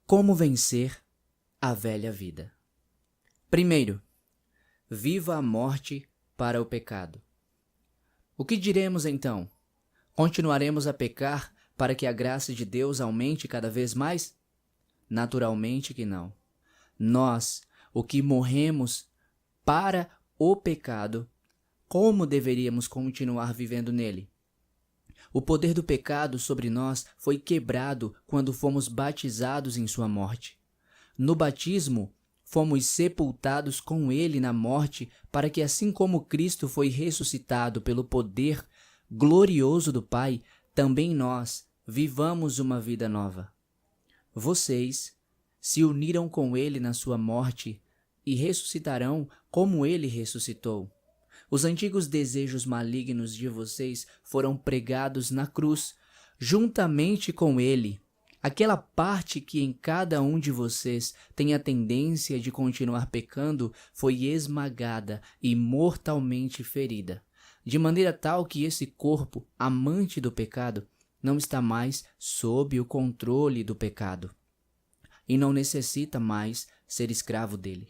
Como vencer a velha vida? Primeiro, viva a morte para o pecado. O que diremos então? Continuaremos a pecar para que a graça de Deus aumente cada vez mais? Naturalmente que não. Nós, o que morremos para o pecado, como deveríamos continuar vivendo nele? O poder do pecado sobre nós foi quebrado quando fomos batizados em sua morte. No batismo, fomos sepultados com ele na morte, para que assim como Cristo foi ressuscitado pelo poder glorioso do Pai, também nós vivamos uma vida nova. Vocês se uniram com ele na sua morte e ressuscitarão como ele ressuscitou. Os antigos desejos malignos de vocês foram pregados na cruz, juntamente com ele. Aquela parte que em cada um de vocês tem a tendência de continuar pecando foi esmagada e mortalmente ferida, de maneira tal que esse corpo, amante do pecado, não está mais sob o controle do pecado e não necessita mais ser escravo dele.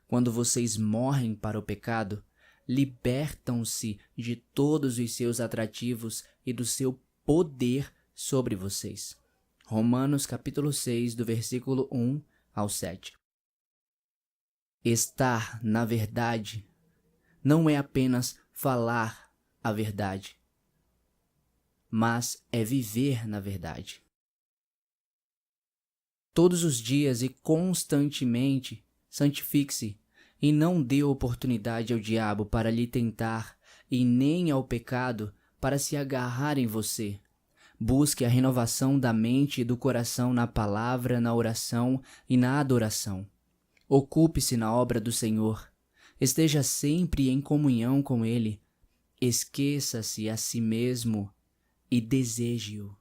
Quando vocês morrem para o pecado, libertam-se de todos os seus atrativos e do seu poder sobre vocês. Romanos capítulo 6, do versículo 1 ao 7. Estar na verdade não é apenas falar a verdade, mas é viver na verdade. Todos os dias e constantemente, santifique-se e não dê oportunidade ao diabo para lhe tentar e nem ao pecado para se agarrar em você. Busque a renovação da mente e do coração na palavra, na oração e na adoração. Ocupe-se na obra do Senhor. Esteja sempre em comunhão com Ele. Esqueça-se a si mesmo e deseje-o.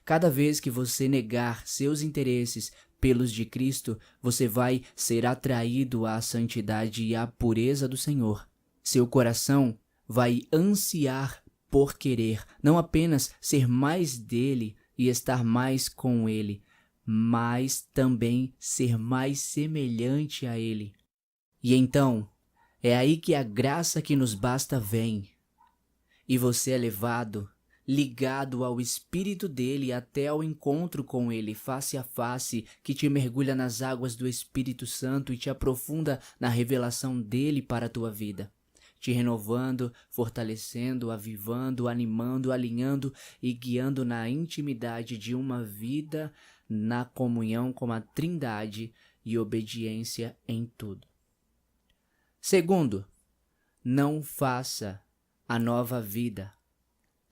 Cada vez que você negar seus interesses pelos de Cristo, você vai ser atraído à santidade e à pureza do Senhor. Seu coração vai ansiar por querer não apenas ser mais dele e estar mais com ele, mas também ser mais semelhante a ele. E então, é aí que a graça que nos basta vem, e você é levado, ligado ao Espírito dele até ao encontro com ele, face a face, que te mergulha nas águas do Espírito Santo e te aprofunda na revelação dele para a tua vida, te renovando, fortalecendo, avivando, animando, alinhando e guiando na intimidade de uma vida na comunhão com a Trindade e obediência em tudo. Segundo, não faça a nova vida,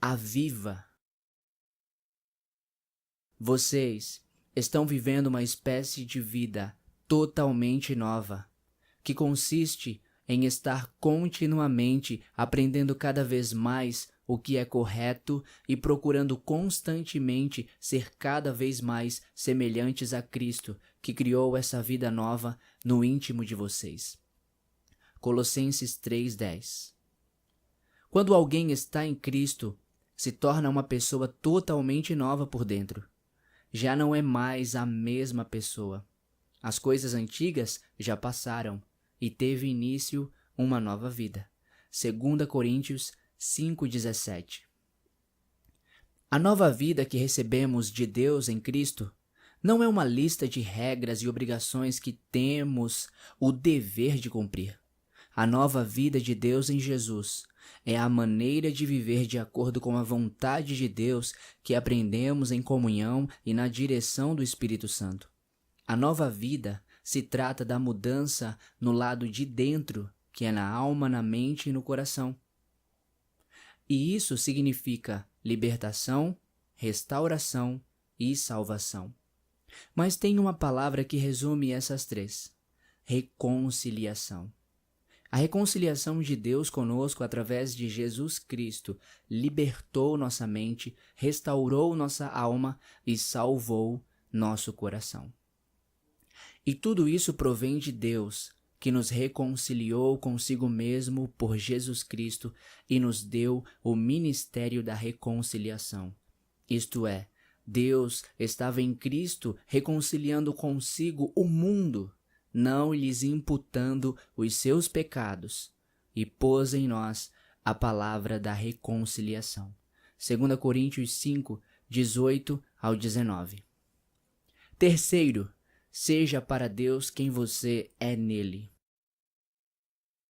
a viva. Vocês estão vivendo uma espécie de vida totalmente nova, que consiste em estar continuamente aprendendo cada vez mais o que é correto e procurando constantemente ser cada vez mais semelhantes a Cristo, que criou essa vida nova no íntimo de vocês. Colossenses 3:10. Quando alguém está em Cristo, se torna uma pessoa totalmente nova por dentro. Já não é mais a mesma pessoa. As coisas antigas já passaram e teve início uma nova vida. 2 Coríntios 5:17. A nova vida que recebemos de Deus em Cristo não é uma lista de regras e obrigações que temos o dever de cumprir. A nova vida de Deus em Jesus é a maneira de viver de acordo com a vontade de Deus que aprendemos em comunhão e na direção do Espírito Santo. A nova vida se trata da mudança no lado de dentro, que é na alma, na mente e no coração. E isso significa libertação, restauração e salvação. Mas tem uma palavra que resume essas três: reconciliação. A reconciliação de Deus conosco através de Jesus Cristo libertou nossa mente, restaurou nossa alma e salvou nosso coração. E tudo isso provém de Deus, que nos reconciliou consigo mesmo por Jesus Cristo e nos deu o ministério da reconciliação, isto é, Deus estava em Cristo reconciliando consigo o mundo, não lhes imputando os seus pecados, e pôs em nós a palavra da reconciliação. 2 Coríntios 5, 18 ao 19. Terceiro, seja para Deus quem você é nele.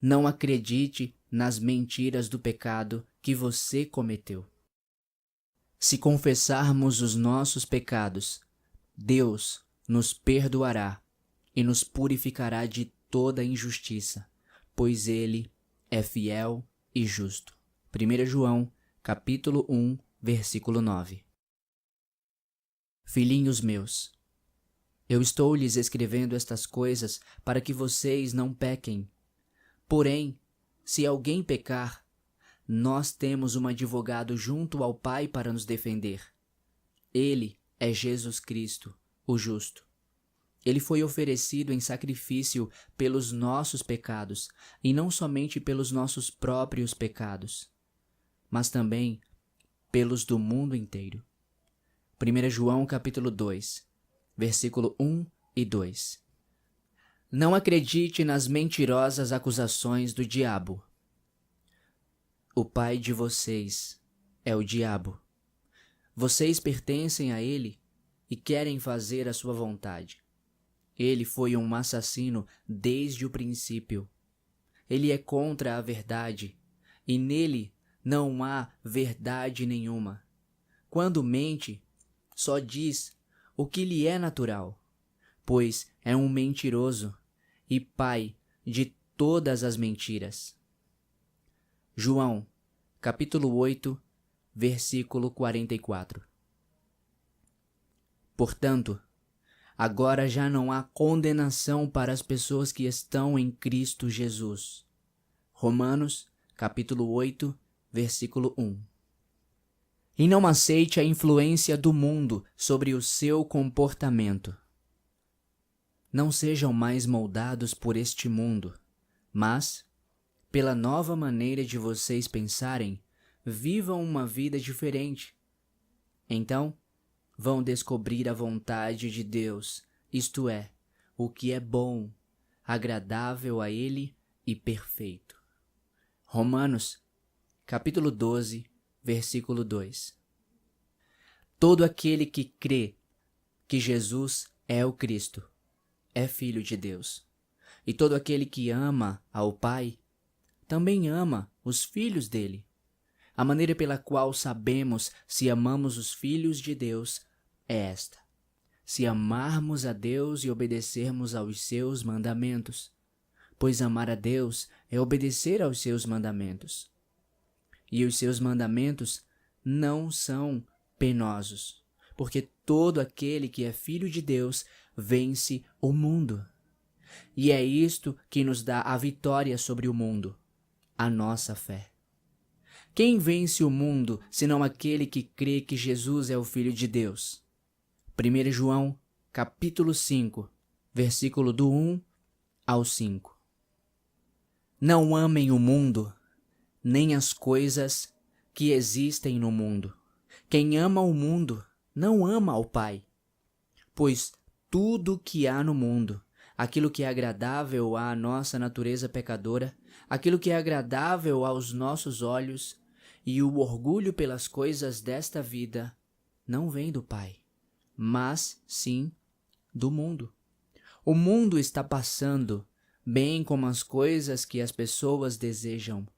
Não acredite nas mentiras do pecado que você cometeu. Se confessarmos os nossos pecados, Deus nos perdoará e nos purificará de toda injustiça, pois Ele é fiel e justo. 1 João, capítulo 1, versículo 9. Filhinhos meus, eu estou lhes escrevendo estas coisas para que vocês não pequem. Porém, se alguém pecar, nós temos um advogado junto ao Pai para nos defender. Ele é Jesus Cristo, o justo. Ele foi oferecido em sacrifício pelos nossos pecados, e não somente pelos nossos próprios pecados, mas também pelos do mundo inteiro. 1 João capítulo 2, versículo 1 e 2. Não acredite nas mentirosas acusações do diabo. O pai de vocês é o diabo. Vocês pertencem a ele e querem fazer a sua vontade. Ele foi um assassino desde o princípio. Ele é contra a verdade, e nele não há verdade nenhuma. Quando mente, só diz o que lhe é natural, pois é um mentiroso e pai de todas as mentiras. João, capítulo 8, versículo 44. Portanto, agora já não há condenação para as pessoas que estão em Cristo Jesus. Romanos, capítulo 8, versículo 1. E não aceite a influência do mundo sobre o seu comportamento. Não sejam mais moldados por este mundo, mas, pela nova maneira de vocês pensarem, vivam uma vida diferente. Então, vão descobrir a vontade de Deus, isto é, o que é bom, agradável a Ele e perfeito. Romanos, capítulo 12, versículo 2. Todo aquele que crê que Jesus é o Cristo é filho de Deus. E todo aquele que ama ao Pai também ama os filhos dele. A maneira pela qual sabemos se amamos os filhos de Deus é esta: se amarmos a Deus e obedecermos aos seus mandamentos. Pois amar a Deus é obedecer aos seus mandamentos. E os seus mandamentos não são penosos, porque todo aquele que é filho de Deus vence o mundo. E é isto que nos dá a vitória sobre o mundo, a nossa fé. Quem vence o mundo, senão aquele que crê que Jesus é o Filho de Deus? 1 João, capítulo 5, versículo do 1 ao 5. Não amem o mundo, nem as coisas que existem no mundo. Quem ama o mundo, não ama ao Pai. Pois tudo que há no mundo, aquilo que é agradável à nossa natureza pecadora, aquilo que é agradável aos nossos olhos, e o orgulho pelas coisas desta vida, não vem do Pai, mas sim do mundo. O mundo está passando, bem como as coisas que as pessoas desejam.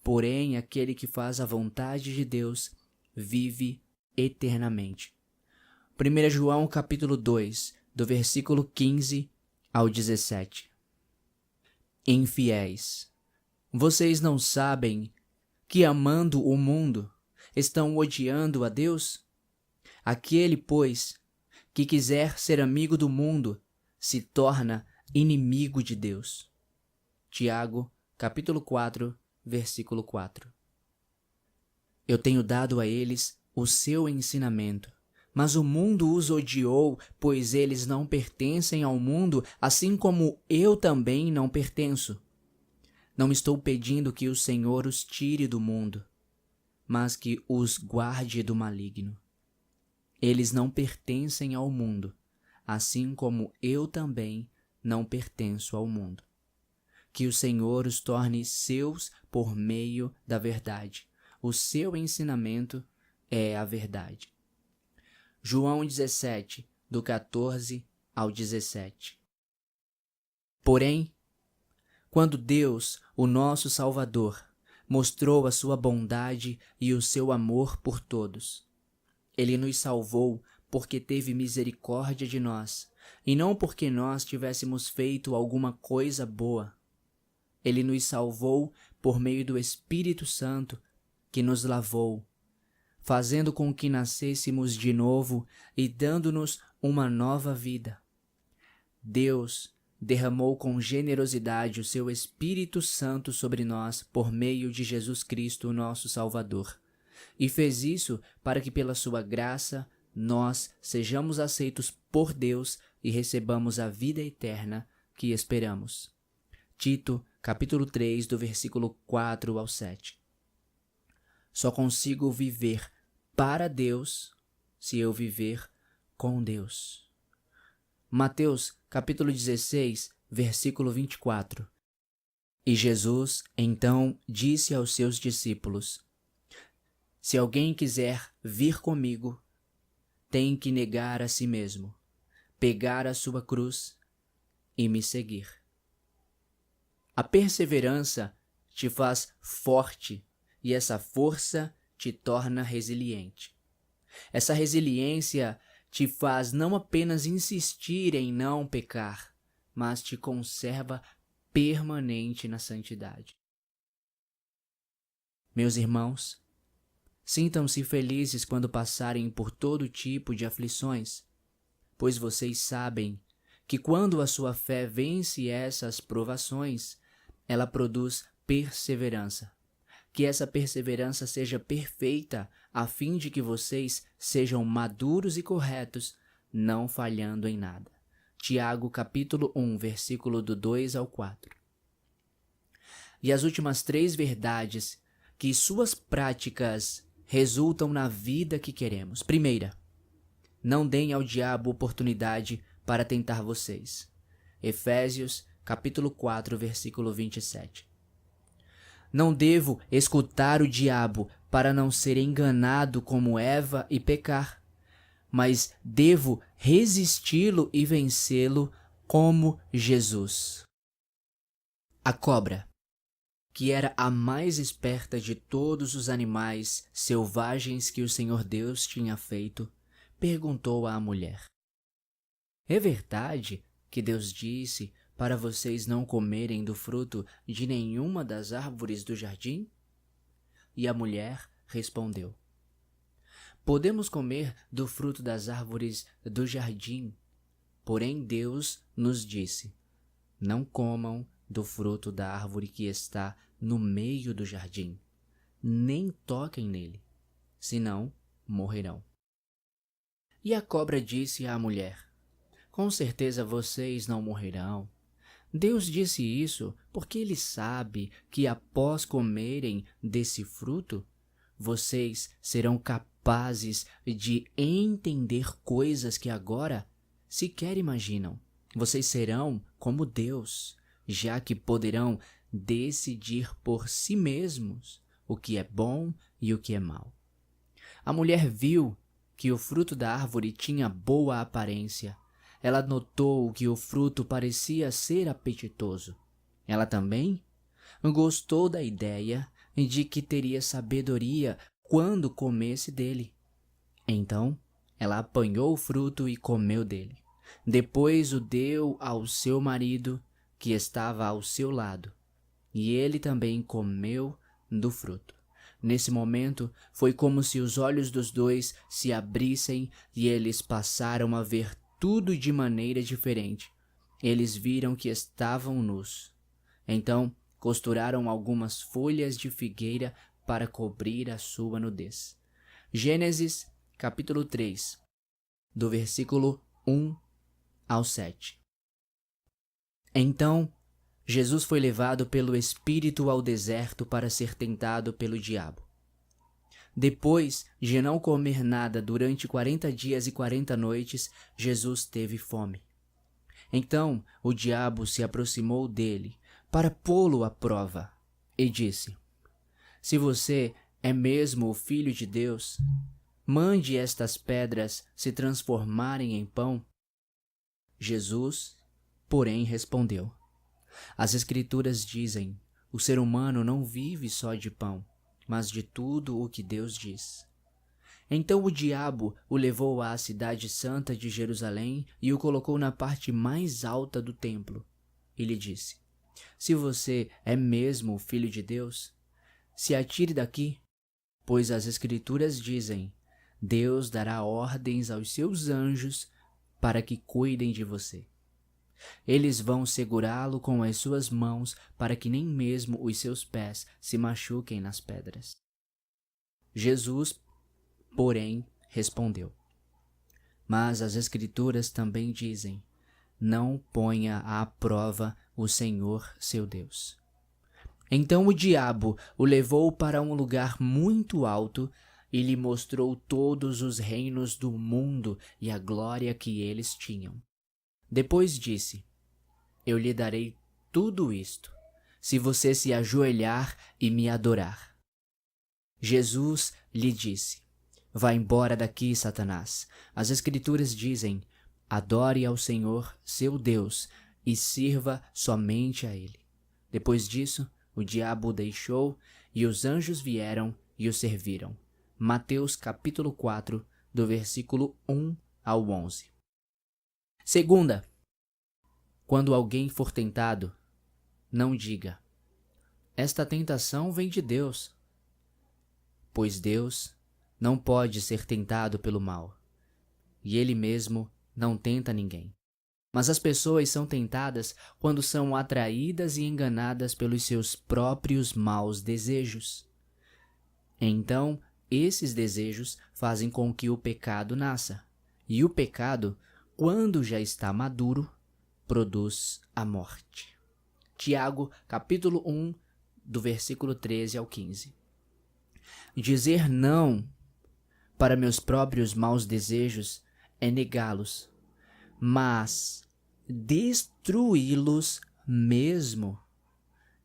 Porém, aquele que faz a vontade de Deus vive eternamente. 1 João capítulo 2, do versículo 15 ao 17. Infiéis, vocês não sabem que amando o mundo estão odiando a Deus? Aquele, pois, que quiser ser amigo do mundo se torna inimigo de Deus. Tiago, capítulo 4, versículo 4. Eu tenho dado a eles o seu ensinamento, mas o mundo os odiou, pois eles não pertencem ao mundo, assim como eu também não pertenço. Não estou pedindo que o Senhor os tire do mundo, mas que os guarde do maligno. Eles não pertencem ao mundo, assim como eu também não pertenço ao mundo. Que o Senhor os torne seus por meio da verdade. O seu ensinamento é a verdade. João 17, do 14 ao 17. Porém, quando Deus, o nosso Salvador, mostrou a sua bondade e o seu amor por todos, Ele nos salvou porque teve misericórdia de nós, e não porque nós tivéssemos feito alguma coisa boa. Ele nos salvou por meio do Espírito Santo, que nos lavou, fazendo com que nascêssemos de novo e dando-nos uma nova vida. Deus derramou com generosidade o seu Espírito Santo sobre nós por meio de Jesus Cristo, nosso Salvador, e fez isso para que pela sua graça nós sejamos aceitos por Deus e recebamos a vida eterna que esperamos. Tito, capítulo 3, do versículo 4 ao 7. Só consigo viver para Deus se eu viver com Deus. Mateus, capítulo 16, versículo 24. E Jesus, então, disse aos seus discípulos: Se alguém quiser vir comigo, tem que negar a si mesmo, pegar a sua cruz e me seguir. A perseverança te faz forte e essa força te torna resiliente. Essa resiliência te faz não apenas insistir em não pecar, mas te conserva permanente na santidade. Meus irmãos, sintam-se felizes quando passarem por todo tipo de aflições, pois vocês sabem que quando a sua fé vence essas provações, ela produz perseverança. Que essa perseverança seja perfeita, a fim de que vocês sejam maduros e corretos, não falhando em nada. Tiago, capítulo 1, versículo do 2 ao 4. E as últimas 3 verdades que suas práticas resultam na vida que queremos. Primeira, não deem ao diabo oportunidade para tentar vocês. Efésios, capítulo 4, versículo 27. Não devo escutar o diabo para não ser enganado como Eva e pecar, mas devo resisti-lo e vencê-lo como Jesus. A cobra, que era a mais esperta de todos os animais selvagens que o Senhor Deus tinha feito, perguntou à mulher: É verdade que Deus disse para vocês não comerem do fruto de nenhuma das árvores do jardim? E a mulher respondeu: Podemos comer do fruto das árvores do jardim, porém Deus nos disse: Não comam do fruto da árvore que está no meio do jardim, nem toquem nele, senão morrerão. E a cobra disse à mulher: Com certeza vocês não morrerão. Deus disse isso porque Ele sabe que após comerem desse fruto, vocês serão capazes de entender coisas que agora sequer imaginam. Vocês serão como Deus, já que poderão decidir por si mesmos o que é bom e o que é mau. A mulher viu que o fruto da árvore tinha boa aparência. Ela notou que o fruto parecia ser apetitoso. Ela também gostou da ideia de que teria sabedoria quando comesse dele. Então, ela apanhou o fruto e comeu dele. Depois o deu ao seu marido, que estava ao seu lado, e ele também comeu do fruto. Nesse momento, foi como se os olhos dos dois se abrissem e eles passaram a ver tudo de maneira diferente. Eles viram que estavam nus. Então, costuraram algumas folhas de figueira para cobrir a sua nudez. Gênesis, capítulo 3, do versículo 1 ao 7. Então, Jesus foi levado pelo Espírito ao deserto para ser tentado pelo diabo. Depois de não comer nada durante 40 dias e 40 noites, Jesus teve fome. Então o diabo se aproximou dele para pô-lo à prova e disse: Se você é mesmo o Filho de Deus, mande estas pedras se transformarem em pão. Jesus, porém, respondeu: As Escrituras dizem: o ser humano não vive só de pão, mas de tudo o que Deus diz. Então o diabo o levou à cidade santa de Jerusalém e o colocou na parte mais alta do templo. E lhe disse: Se você é mesmo o Filho de Deus, se atire daqui, pois as Escrituras dizem: Deus dará ordens aos seus anjos para que cuidem de você. Eles vão segurá-lo com as suas mãos para que nem mesmo os seus pés se machuquem nas pedras. Jesus, porém, respondeu: Mas as Escrituras também dizem: Não ponha à prova o Senhor seu Deus. Então o diabo o levou para um lugar muito alto e lhe mostrou todos os reinos do mundo e a glória que eles tinham. Depois disse: Eu lhe darei tudo isto, se você se ajoelhar e me adorar. Jesus lhe disse: Vá embora daqui, Satanás. As Escrituras dizem: Adore ao Senhor, seu Deus, e sirva somente a Ele. Depois disso, o diabo o deixou e os anjos vieram e o serviram. Mateus capítulo 4, do versículo 1 ao 11. Segunda, quando alguém for tentado, não diga: Esta tentação vem de Deus, pois Deus não pode ser tentado pelo mal, e Ele mesmo não tenta ninguém. Mas as pessoas são tentadas quando são atraídas e enganadas pelos seus próprios maus desejos. Então, esses desejos fazem com que o pecado nasça, e o pecado, quando já está maduro, produz a morte. Tiago, capítulo 1, do versículo 13 ao 15. Dizer não para meus próprios maus desejos é negá-los, mas destruí-los mesmo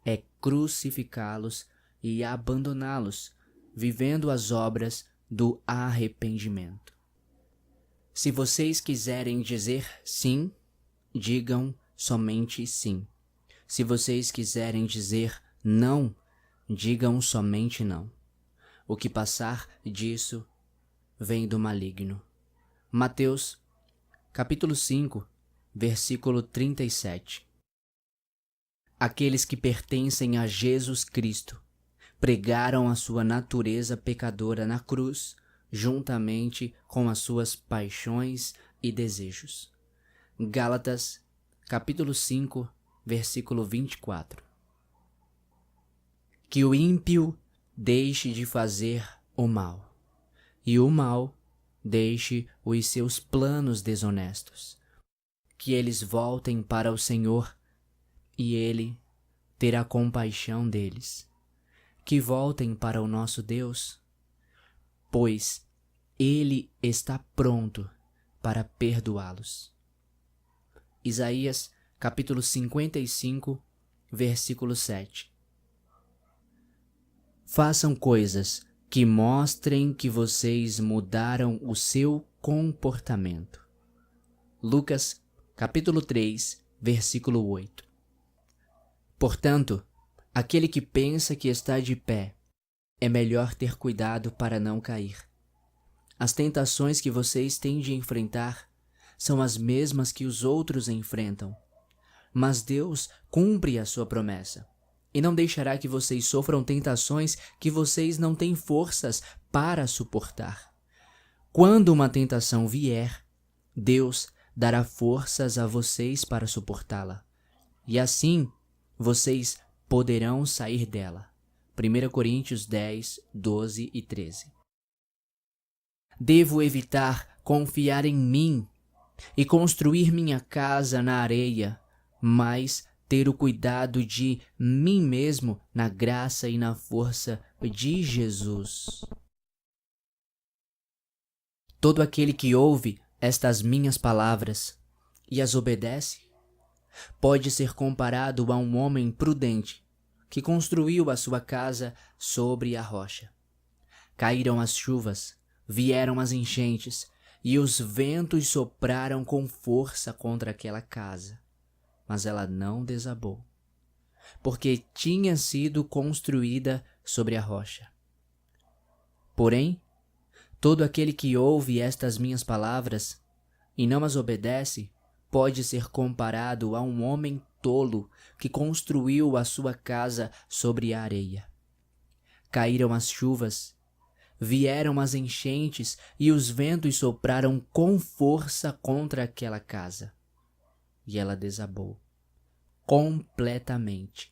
é crucificá-los e abandoná-los, vivendo as obras do arrependimento. Se vocês quiserem dizer sim, digam somente sim. Se vocês quiserem dizer não, digam somente não. O que passar disso vem do maligno. Mateus, capítulo 5, versículo 37. Aqueles que pertencem a Jesus Cristo pregaram a sua natureza pecadora na cruz, juntamente com as suas paixões e desejos. Gálatas, capítulo 5, versículo 24. Que o ímpio deixe de fazer o mal, e o mal deixe os seus planos desonestos. Que eles voltem para o Senhor, e Ele terá compaixão deles. Que voltem para o nosso Deus, pois Ele está pronto para perdoá-los. Isaías, capítulo 55, versículo 7. Façam coisas que mostrem que vocês mudaram o seu comportamento. Lucas, capítulo 3, versículo 8. Portanto, aquele que pensa que está de pé, é melhor ter cuidado para não cair. As tentações que vocês têm de enfrentar são as mesmas que os outros enfrentam, mas Deus cumpre a sua promessa e não deixará que vocês sofram tentações que vocês não têm forças para suportar. Quando uma tentação vier, Deus dará forças a vocês para suportá-la, e assim vocês poderão sair dela. 1 Coríntios 10, 12 e 13. Devo evitar confiar em mim e construir minha casa na areia, mas ter o cuidado de mim mesmo na graça e na força de Jesus. Todo aquele que ouve estas minhas palavras e as obedece, pode ser comparado a um homem prudente que construiu a sua casa sobre a rocha. Caíram as chuvas, vieram as enchentes, e os ventos sopraram com força contra aquela casa, mas ela não desabou, porque tinha sido construída sobre a rocha. Porém, todo aquele que ouve estas minhas palavras e não as obedece, pode ser comparado a um homem tolo que construiu a sua casa sobre a areia. Caíram as chuvas, vieram as enchentes e os ventos sopraram com força contra aquela casa, e ela desabou completamente,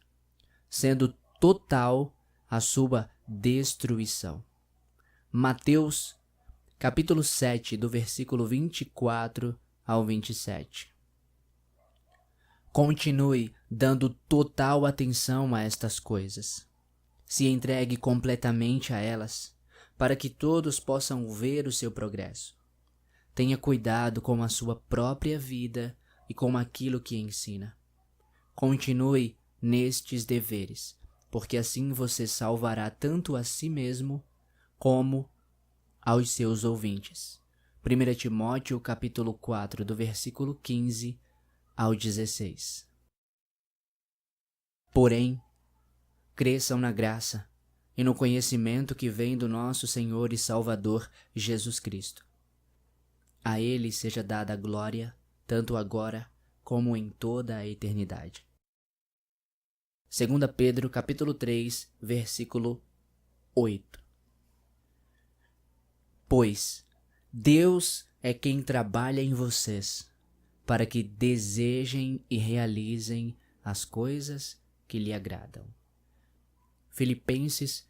sendo total a sua destruição. Mateus, capítulo 7, do versículo 24 ao 27. Continue dando total atenção a estas coisas. Se entregue completamente a elas, para que todos possam ver o seu progresso. Tenha cuidado com a sua própria vida e com aquilo que ensina. Continue nestes deveres, porque assim você salvará tanto a si mesmo como aos seus ouvintes. 1 Timóteo capítulo 4, do versículo 15 ao 16. Porém, cresçam na graça e no conhecimento que vem do nosso Senhor e Salvador Jesus Cristo. A Ele seja dada a glória, tanto agora como em toda a eternidade. 2 Pedro capítulo 3, versículo 8. Pois Deus é quem trabalha em vocês, para que desejem e realizem as coisas que lhe agradam. Filipenses